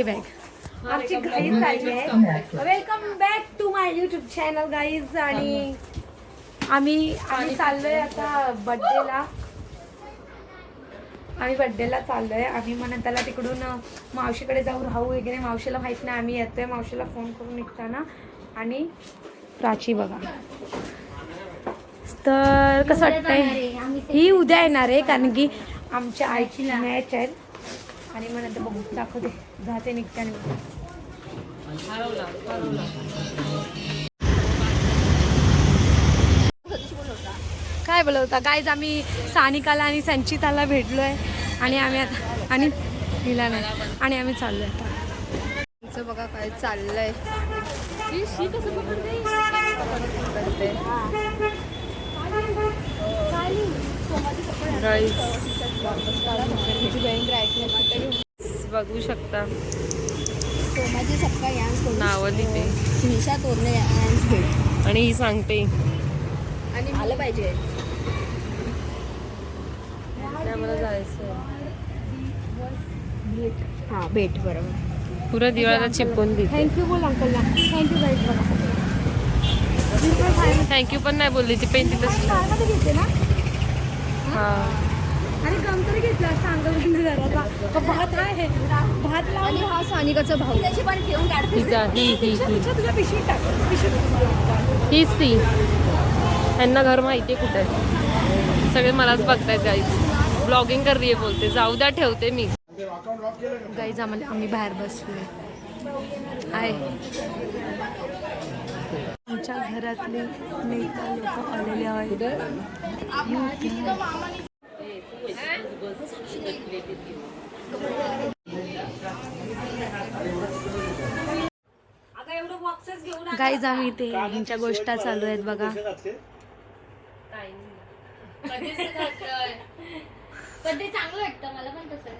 घे बॅग. आमची घाई चालली आहे. Welcome back to my YouTube channel guys. आणि आम्ही चाललोय आता बड्डेला. आम्ही बड्डेला चाललोय. आम्ही म्हणून त्याला तिकडून मावशीकडे जाऊ राहू वगैरे. मावशीला माहित नाही आम्ही येतोय. मावशीला फोन करून निघताना. आणि प्राची बघा तर कसं वाटतंय. ही उद्या येणार आहे कारण की आमच्या आईची मॅच आहे. आणि मग नंतर बघू दाखवते जाते निघताना. काय बोलवता गाईज. आम्ही सानिकाला आणि संचिताला भेटलोय आणि आम्ही आता आणि हिला नाही आणि आम्ही चाललोय आता. तुमचं बघा काय चाललंय. बघू शकता सोमाची सप्का यांस नावं तिथे निशा तोरणे यांस भेट. आणि ही सांगते आणि आलं पाहिजे. आम्हाला जायचं हां भेट बरोबर. पुरा दिवाळीला चिपकून दिली. थँक्यू बोल अंकलला. थँक्यू गाईज बघा. थँक्यू पण नाही बोलली ती पेन तिथं. मध्ये घेते ना. हा आणि गम तरी घेतला सांगून जरा भात आहे. भात आणि लावली. हा सानिकाचा भाऊ त्याची पण घेऊन काढते. हिचा ही तुझ्या पिशवी टाक. पिशवी हीच ती. त्यांना घर माहिती आहे कुठे. सगळे मलाच बघतायत गाईज. ब्लॉगिंग कर रही बोलते. जाऊ द्या ठेवते मी. गाईज आम्ही बाहेर बसलोय आहे. आमच्या घरातले नेता लोक आलेले आहेत. गाईज आम्ही इथे ह्यांच्या गोष्टी चालू आहेत बघा. पण ते चांगलं वाटतं मला पण तसं.